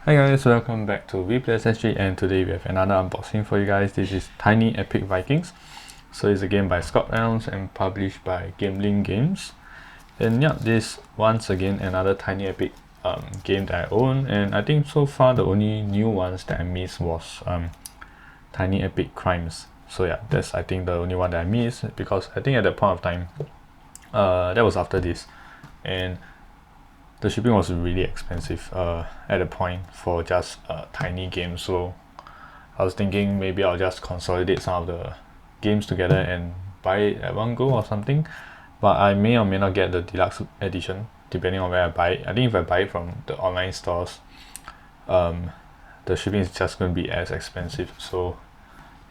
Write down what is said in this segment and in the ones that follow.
Hi guys, welcome back to VPlayerSG, and today we have another unboxing for you guys. This is Tiny Epic Vikings. So it's a game by Scott Elms and published by Gamelyn Games. And yeah, this once again another Tiny Epic game that I own, and I think so far the only new ones that I missed was Tiny Epic Crimes. So yeah, that's I think the only one that I missed, because I think at that point of time that was after this, and the shipping was really expensive at the point for just a tiny game. So I was thinking maybe I'll just consolidate some of the games together and buy it at one go or something. But I may or may not get the deluxe edition depending on where I buy it. I think if I buy it from the online stores, the shipping is just going to be as expensive. So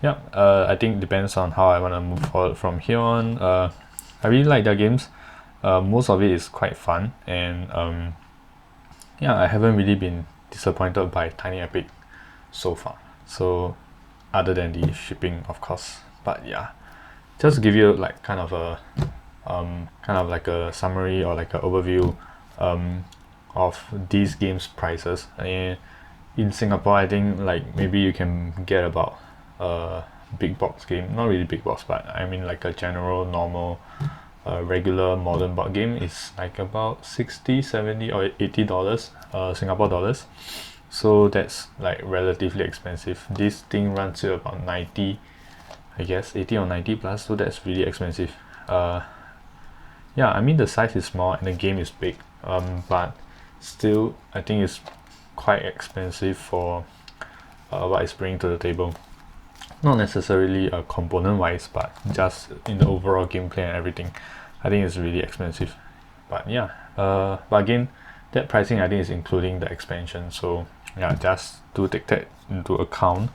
yeah, I think it depends on how I want to move forward from here on. I really like their games. Most of it is quite fun, and yeah, I haven't really been disappointed by Tiny Epic so far. So other than the shipping, of course. But yeah, just to give you like kind of like a summary or like an overview of these games prices. And in Singapore, I think like maybe you can get about a big box game, not really big box, but I mean like a general normal regular modern board game is like about 60, 70 or $80 Singapore dollars. So that's like relatively expensive. This thing runs to about 90, I guess 80 or 90 plus, so that's really expensive. Yeah, I mean the size is small and the game is big, but still I think it's quite expensive for what it's bringing to the table. Not necessarily component wise, but just in the overall gameplay and everything, I think it's really expensive. But yeah, but again, that pricing I think is including the expansion, so yeah, just to take that into account.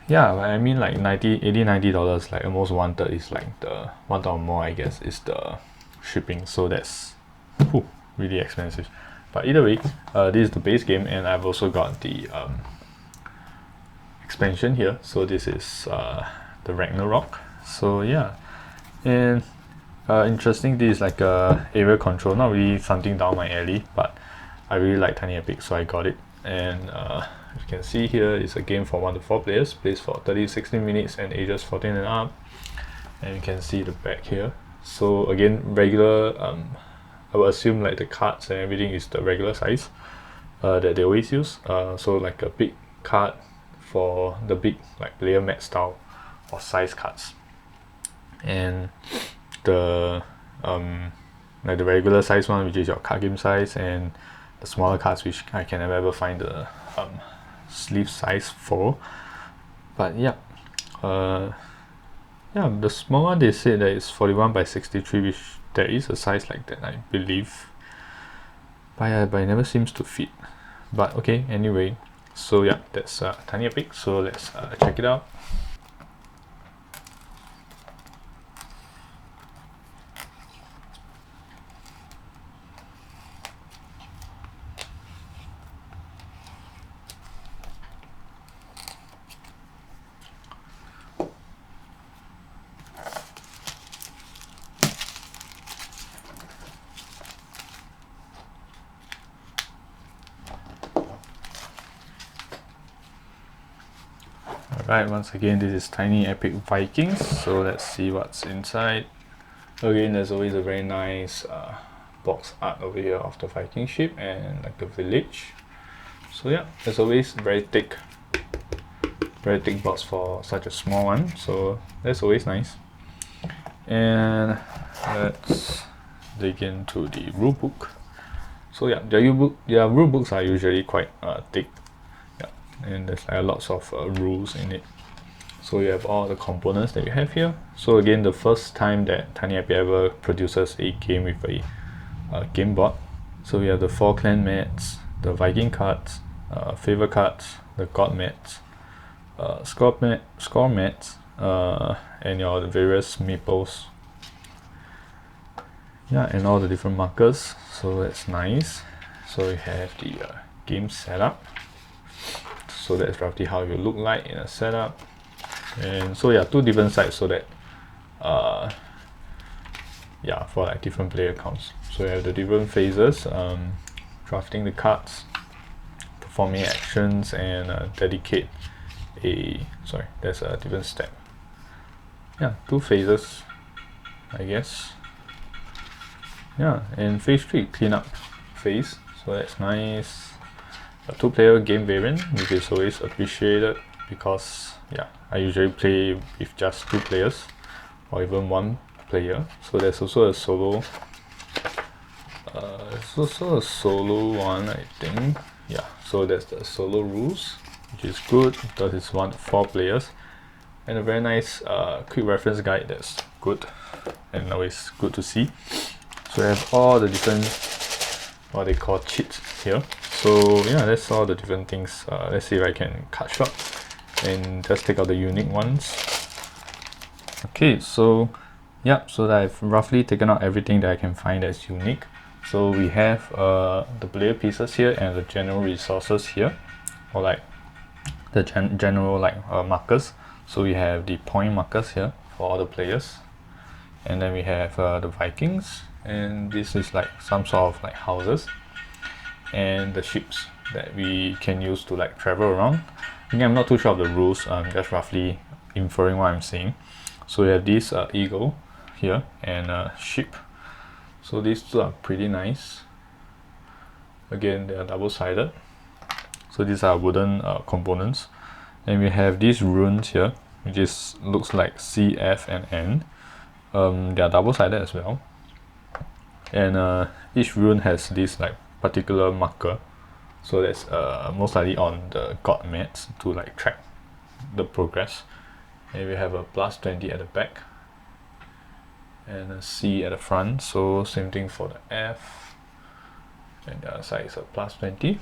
Yeah, I mean like 90, $80, $90, like almost one third is like the one third or more, I guess, is the shipping. So that's really expensive. But either way, this is the base game, and I've also got the expansion here. So this is the Ragnarok. So yeah, and interesting, this is like a area control, not really something down my alley, but I really like Tiny Epic, so I got it. And you can see here is a game for 1 to 4 players, plays for 30-60 minutes and ages 14 and up. And you can see the back here. So again, regular, I would assume like the cards and everything is the regular size that they always use. So like a big card for the big like player mat style or size cards, and the like the regular size one, which is your card game size, and the smaller cards, which I can never find the sleeve size for. But yeah, yeah, the small one they said that it's 41 by 63, which there is a size like that, I believe, but it never seems to fit. But okay, anyway, so yeah, that's Tiny Epic. So let's check it out. Alright, once again, this is Tiny Epic Vikings, so let's see what's inside. Again, there's always a very nice box art over here of the Viking ship and like the village. So yeah, as always, very thick box for such a small one, so that's always nice. And let's dig into the rulebook. So yeah, their rulebooks are usually quite thick, and there's like lots of rules in it. So you have all the components that you have here. So again, the first time that Tiny Epic ever produces a game with a game board. So we have the 4 clan mats, the Viking cards, Favour Cards, the god mats, score mats, and your various maples. Yeah, and all the different markers. So that's nice. So you have the game setup. So that's roughly how it will look like in a setup. And so yeah, 2 different sides, so that yeah, for like different player counts. So you have the different phases, drafting the cards, forming actions and dedicate a, sorry, there's a different step. Yeah, 2 phases, I guess. Yeah, and phase 3, cleanup phase, so that's nice. A 2-player game variant, which is always appreciated because yeah, I usually play with just 2 players or even 1 player. So there's also a solo. There's also a solo one, I think. Yeah, so that's the solo rules, which is good because it's 1 to 4 players, and a very nice quick reference guide that's good and always good to see. So we have all the different what they call cheats here. So yeah, that's all the different things. Let's see if I can cut short and just take out the unique ones. Okay, so yeah, so I've roughly taken out everything that I can find that's unique. So we have the player pieces here and the general resources here, or like the general like markers. So we have the point markers here for all the players, and then we have the Vikings, and this is like some sort of like houses, and the ships that we can use to like travel around. Again, I'm not too sure of the rules, I'm just roughly inferring what I'm saying. So we have this eagle here and a ship. So these two are pretty nice. Again, they are double-sided. So these are wooden components. And we have these runes here, which looks like C, F, and N. They are double-sided as well. And each rune has this like particular marker. So that's most likely on the god mats to like track the progress. And we have a +20 at the back and a C at the front, so same thing for the F, and the other side is a +20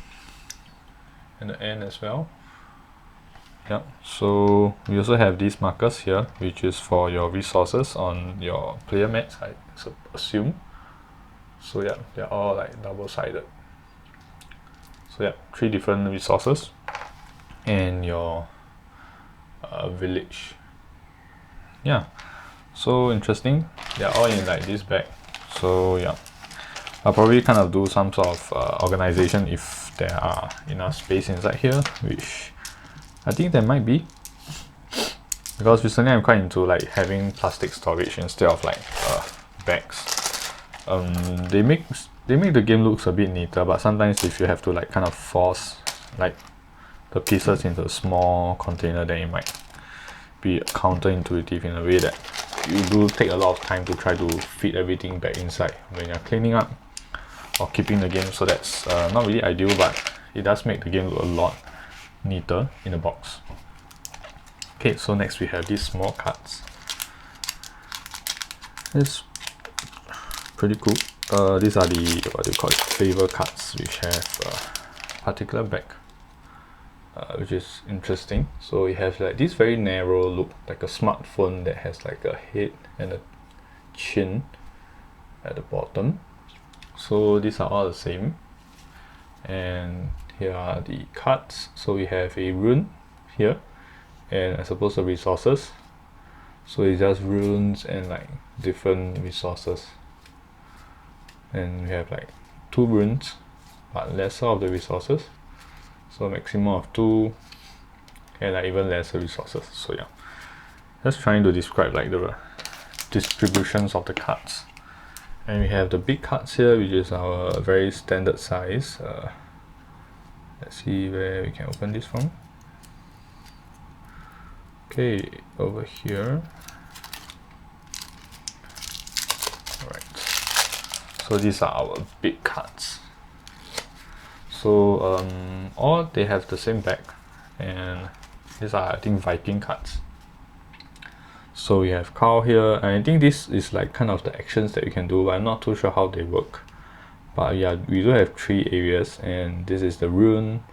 and the N as well. Yeah, so we also have these markers here, which is for your resources on your player mats, I assume. So yeah, they're all like double-sided. So yeah, 3 different resources and your village. Yeah, so interesting. They're all in like this bag. So yeah, I'll probably kind of do some sort of organization if there are enough space inside here, which I think there might be, because recently I'm quite into like having plastic storage instead of like bags. They make the game looks a bit neater, but sometimes if you have to like kind of force like the pieces into a small container, then it might be counterintuitive in a way that you do take a lot of time to try to fit everything back inside when you're cleaning up or keeping the game. So that's not really ideal, but it does make the game look a lot neater in the box. Okay, so next we have these small cards. It's pretty cool. These are the, what do you call it, Favour Cards, which have a particular back, which is interesting. So it has like this very narrow look, like a smartphone that has like a head and a chin at the bottom. So these are all the same. And here are the cards. So we have a rune here, and I suppose the resources. So it's just runes and like different resources. And we have like 2 runes, but lesser of the resources. So maximum of 2 and like even lesser resources. So yeah, just trying to describe like the distributions of the cards. And we have the big cards here, which is our very standard size. Let's see where we can open this from. Okay, over here. Alright, so these are our big cards. So all they have the same back, and these are, I think, Viking cards. So we have Carl here, and I think this is like kind of the actions that you can do, but I'm not too sure how they work. But yeah, we do have 3 areas, and this is the rune,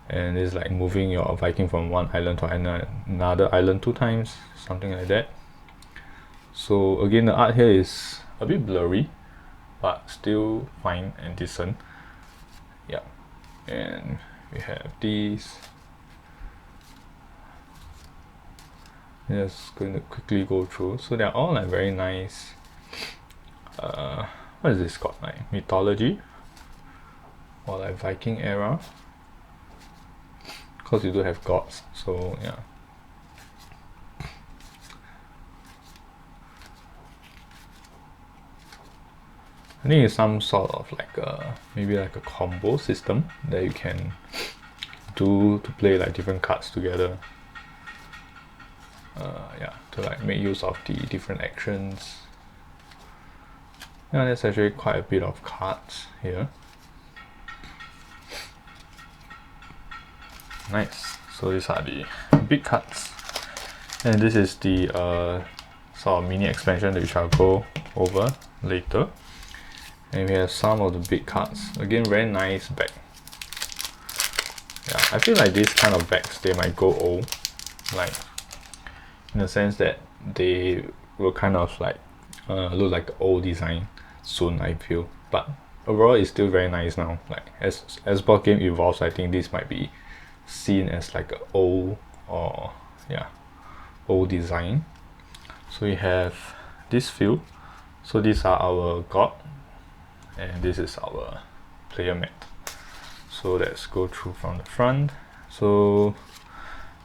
and it's like moving your Viking from one island to another island 2 times, something like that. So again, the art here is a bit blurry, but still fine and decent. Yeah, and we have these. Just going to quickly go through. So they're all like very nice. What is this called? Like mythology or like Viking era. because you do have gods. So yeah. I think it's some sort of like maybe like a combo system that you can do to play like different cards together. Yeah, to like make use of the different actions. Yeah, there's actually quite a bit of cards here. Nice. So these are the big cards, and this is the sort of mini expansion which I'll go over later. And we have some of the big cards. Again, very nice back. Yeah, I feel like these kind of backs, they might go old, like in the sense that they will kind of like look like old design soon, I feel. But overall, it's still very nice now. Like as board game evolves, I think this might be seen as like a old or yeah, old design. So we have this few. So these are our god, and this is our player mat. So let's go through from the front. So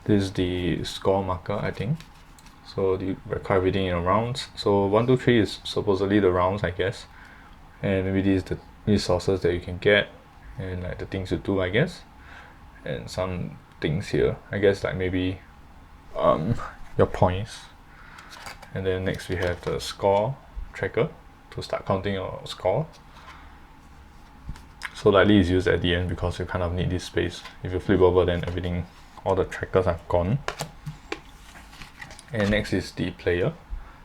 this is the score marker, I think. So you require reading in rounds. So 1, 2, 3 is supposedly the rounds, I guess. And maybe these are the resources that you can get, and like the things you do, I guess. And some things here, I guess, like maybe your points. And then next we have the score tracker to start counting your score. So likely is used at the end because you kind of need this space. If you flip over, then everything, all the trackers are gone. And next is the player.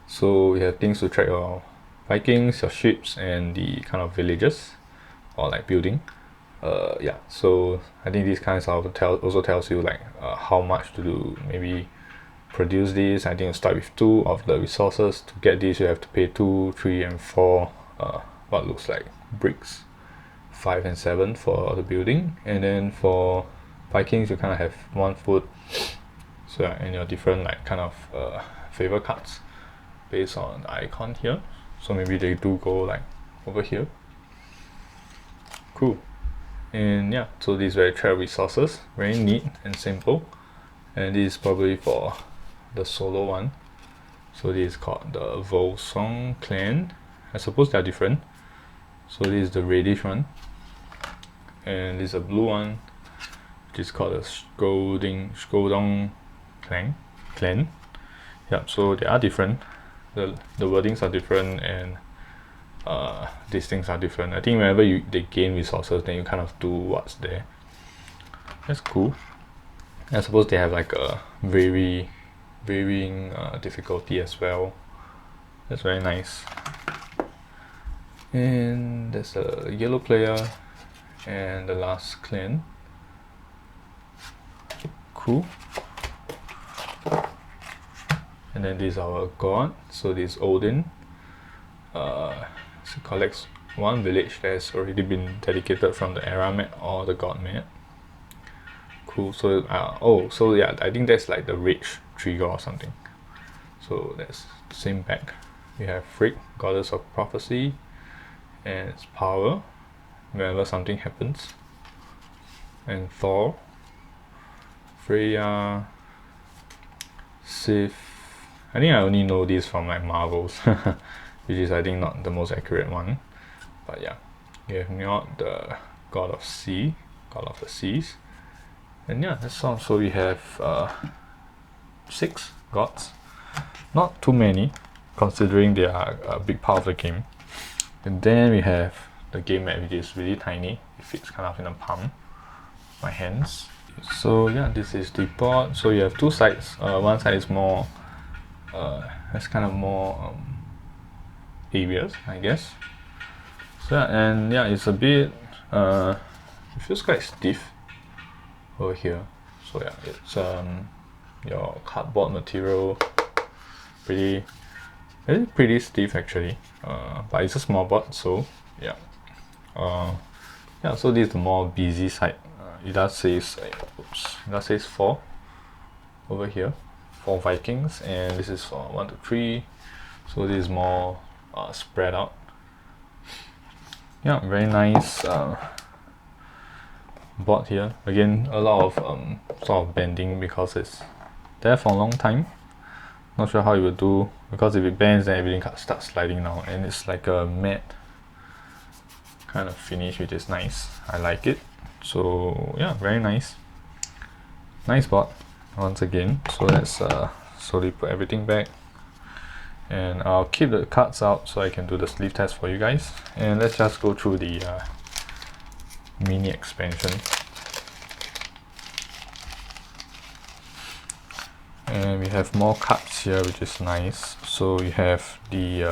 So we have things to track your Vikings, your ships, and the kind of villages or like building. Yeah, so I think these kinds of also tells you like how much to do, maybe produce this. I think you start with 2 of the resources. To get this, you have to pay 2, 3, and 4 what looks like bricks. 5 and 7 for the building, and then for Vikings you kind of have 1 foot. So yeah, and your different like kind of favor cards based on the icon here. So maybe they do go like over here. Cool. And yeah, so these very trade resources, very neat and simple. And this is probably for the solo one. So this is called the Volsong clan. I suppose they are different. So this is the reddish one, and this is a blue one, which is called the Skodong clan. Yep, so they are different. The wordings are different, and these things are different. I think whenever they gain resources, then you kind of do what's there. That's cool. I suppose they have like a varying difficulty as well. That's very nice. And there's a yellow player and the last clan. Cool. And then this is our god. So this is Odin. So collects 1 village that has already been dedicated from the era mat or the god mat. Cool. So so yeah, I think that's like the rage trigger or something. So that's the same pack. We have Frigg, goddess of prophecy, and its power whenever something happens. And Thor, Freya, Sif. I think I only know these from like Marvels, which is I think not the most accurate one. But yeah, we have Njord, the god of sea, god of the seas. And yeah, that's all. So we have 6 gods. Not too many, considering they are a big part of the game. And then we have the game mat, which is really tiny. It fits kind of in the palm, my hands. So yeah, this is the board. So you have 2 sides. One side is more, has kind of more areas, I guess. So yeah, and yeah, it's a bit, it feels quite stiff over here. So yeah, it's your cardboard material, pretty stiff actually, but it's a small board, so yeah. Yeah, so this is the more busy side. It does says 4 over here for Vikings, and this is for 1 to 3. So this is more spread out. Yeah, very nice board here. Again, a lot of sort of bending because it's there for a long time. Not sure how it will do, because if it bends then everything starts sliding now, and it's like a matte kind of finish, which is nice. I like it. So yeah, very nice board once again. So let's slowly put everything back, and I'll keep the cards out so I can do the sleeve test for you guys. And let's just go through the mini expansion. And we have more cards here, which is nice. So you have the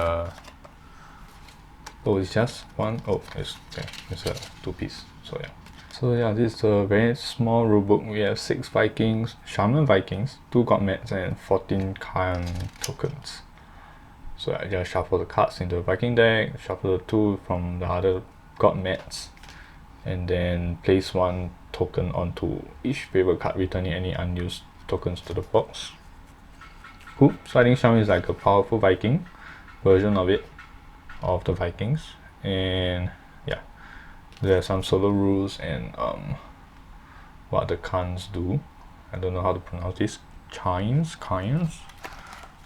oh, it's just one. Oh, it's okay, it's a 2-piece. So yeah, this is a very small rulebook. We have 6 Vikings, Shaman Vikings, 2 God Mats, and 14 Khan tokens. So I just shuffle the cards into the Viking deck, shuffle the 2 from the other God Mats, and then place 1 token onto each favorite card, returning any unused tokens to the box. Cool. So I think Shaman is like a powerful Viking version of it, of the Vikings. And yeah, there are some solo rules and what the Khans do. I don't know how to pronounce this. Khans.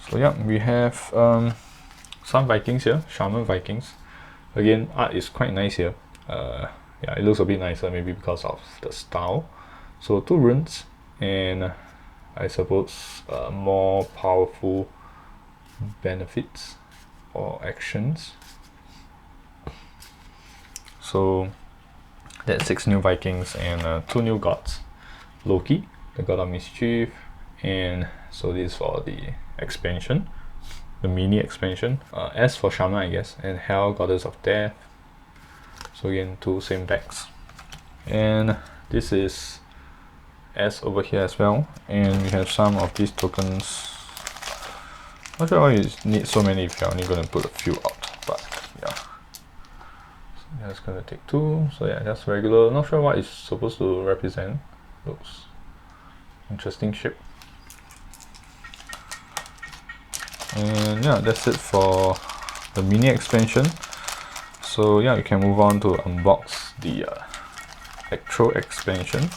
So yeah, we have some Vikings here, Shaman Vikings. Again, art is quite nice here. Yeah, it looks a bit nicer, maybe because of the style. So 2 runes, and I suppose more powerful benefits or actions. So that's 6 new Vikings and 2 new gods. Loki, the god of mischief, and so this is for the expansion, the mini expansion. S for Shaman, I guess, and Hel, goddess of death. So again, 2 same decks. And this is S over here as well, and we have some of these tokens. Not sure why you need so many if you're only going to put a few out, but yeah. So that's going to take 2. So yeah, just regular. Not sure what it's supposed to represent. Looks interesting shape. And yeah, that's it for the mini expansion. So yeah, you can move on to unbox the actual expansion.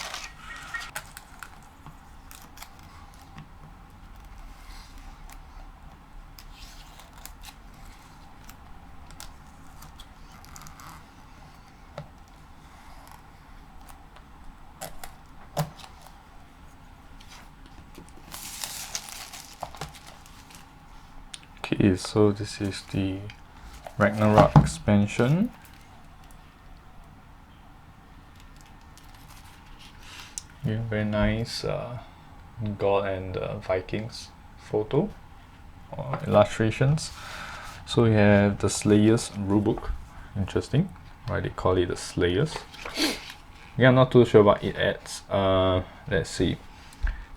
Okay, so this is the Ragnarok Expansion. Yeah, very nice God and Vikings photo or illustrations. So we have the Slayers Rulebook. Interesting, why they call it the Slayers. Yeah, I'm not too sure what it adds. Let's see.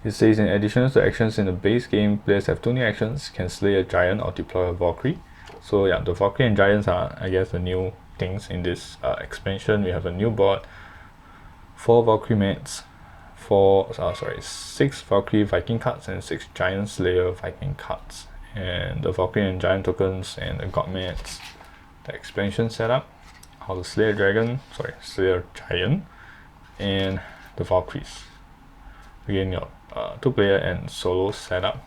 It says, in addition to actions in the base game, players have 2 new actions: can slay a giant or deploy a Valkyrie. So yeah, the Valkyrie and giants are, I guess, the new things in this expansion. We have a new board, 4 Valkyrie mats, 6 Valkyrie Viking cards, and 6 Giant Slayer Viking cards. And the Valkyrie and giant tokens and the God mats, the expansion setup, how to slay a dragon, slay a giant, and the Valkyries. Again, your 2-player and solo setup.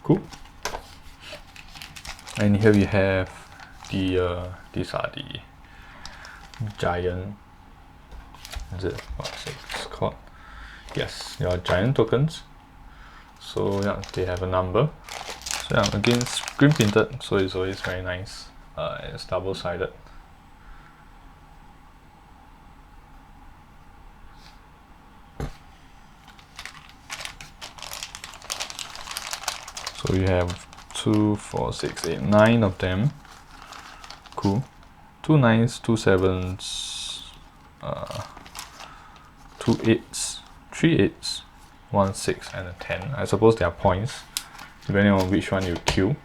Cool. And here we have the these are the giant. Is it what's it called? Yes, your giant tokens. So yeah, they have a number. So yeah, again, screen printed, so it's always very nice. It's double-sided. So you have 2, 4, 6, 8, 9 of them. Cool. 2 9s, 2 7s, 2 8s, 3 8s, 1 6, and a 10. I suppose they are points, depending on which one you queue.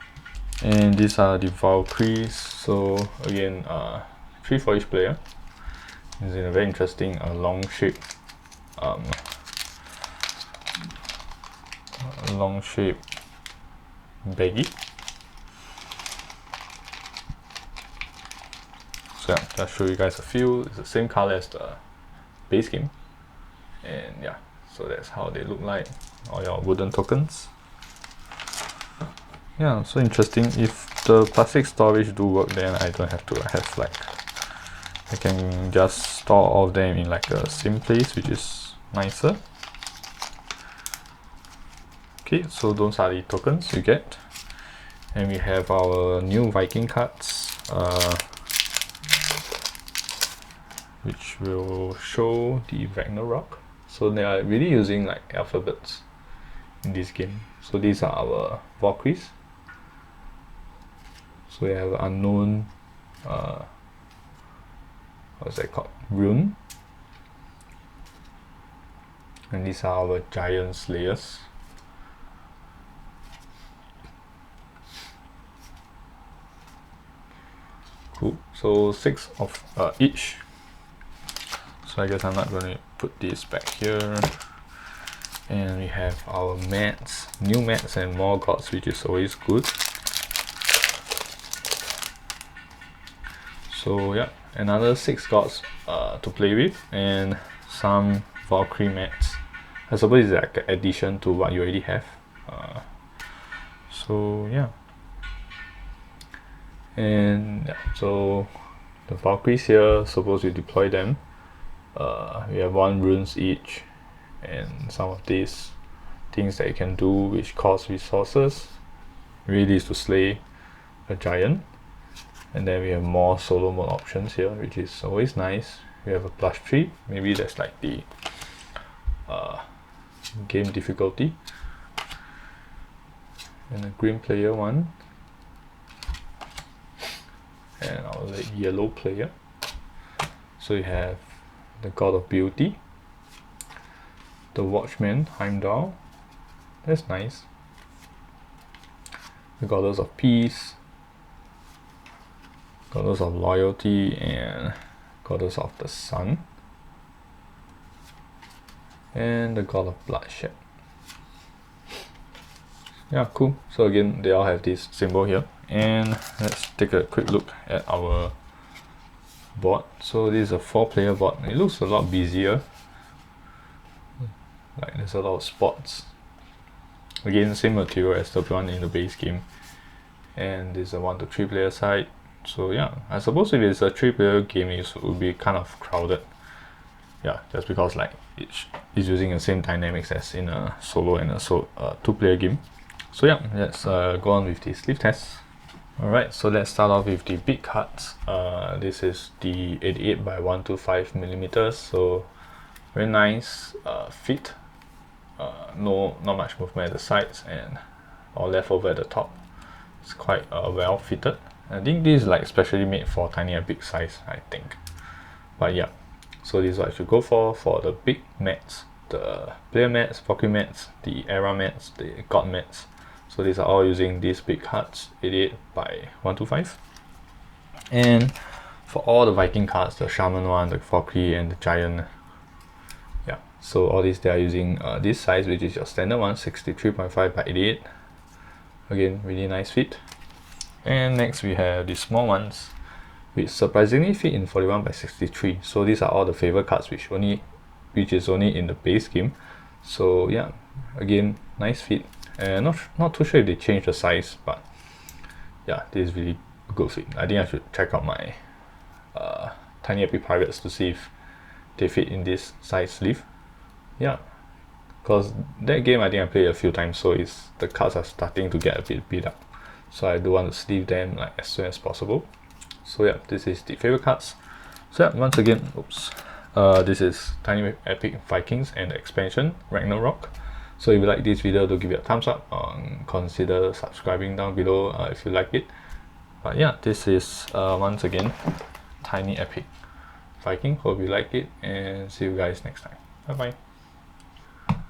And these are the Valkyries. So again, 3 for each player. It's in a very interesting long shape baggy. So yeah, just show you guys a few. It's the same color as the base game. And yeah, so that's how they look like, all your wooden tokens. Yeah, so interesting. If the plastic storage do work, then I don't have to have like, I can just store all of them in like a same place, which is nicer. Okay, so those are the tokens you get. And we have our new Viking cards, which will show the Ragnarok. So they are really using like alphabets in this game. So these are our Valkyries. So we have unknown, what's that called? Rune. And these are our giant slayers. Cool. So 6 of each. So I guess I'm not going to put this back here. And we have our mats, new mats and more gods, which is always good. So yeah, another 6 gods to play with, and some Valkyrie mats. I suppose it's like an addition to what you already have. So yeah. And yeah, so the Valkyries here, suppose you deploy them. We have 1 runes each, and some of these things that you can do which cost resources really is to slay a giant. And then we have more solo mode options here, which is always nice. We have a +3, maybe that's like the game difficulty, and a green player one, and our yellow player. So you have the God of Beauty, the Watchman Heimdall, that's nice, the Goddess of Peace, Goddess of Loyalty, and Goddess of the Sun, and the God of Bloodshed. Yeah, cool. So again, they all have this symbol here, and let's take a quick look at our board. So this is a 4-player board. It looks a lot busier, like there's a lot of spots. Again, same material as the one in the base game, and this is a 1 to 3 player side. So yeah, I suppose if it's a 3-player game, it would be kind of crowded. Yeah, just because like it's using the same dynamics as in a solo and a 2-player game. So yeah, let's go on with the sleeve test. Alright, so let's start off with the big cards. This is the 88 by 125 millimeters, so very nice fit. Not much movement at the sides and all left over at the top. It's quite well fitted. I think this is like specially made for Tiny Epic size, I think. But yeah, so this is what I should go for the big mats, the player mats, Valkyrie mats, the era mats, the god mats. So these are all using these big cards, 88 by 125. And for all the Viking cards, the Shaman one, the Valkyrie, and the Giant, yeah, so all these they are using this size, which is your standard one, 63.5 by 88. Again, really nice fit. And next we have the small ones, which surprisingly fit in 41 by 63. So these are all the Favour Cards, which is only in the base game. So yeah, again, nice fit. And not too sure if they changed the size, but yeah, this is really good fit. I think I should check out my Tiny Epic Pirates to see if they fit in this size sleeve. Yeah, because that game I think I played a few times, so the cards are starting to get a bit beat up. So I do want to sleeve them like as soon as possible. So yeah, this is the Favour Cards. So yeah, once again, this is Tiny Epic Vikings and the expansion Ragnarok. So if you like this video, do give it a thumbs up. Consider subscribing down below if you like it. But yeah, this is once again Tiny Epic Viking. Hope you like it, and see you guys next time. Bye bye.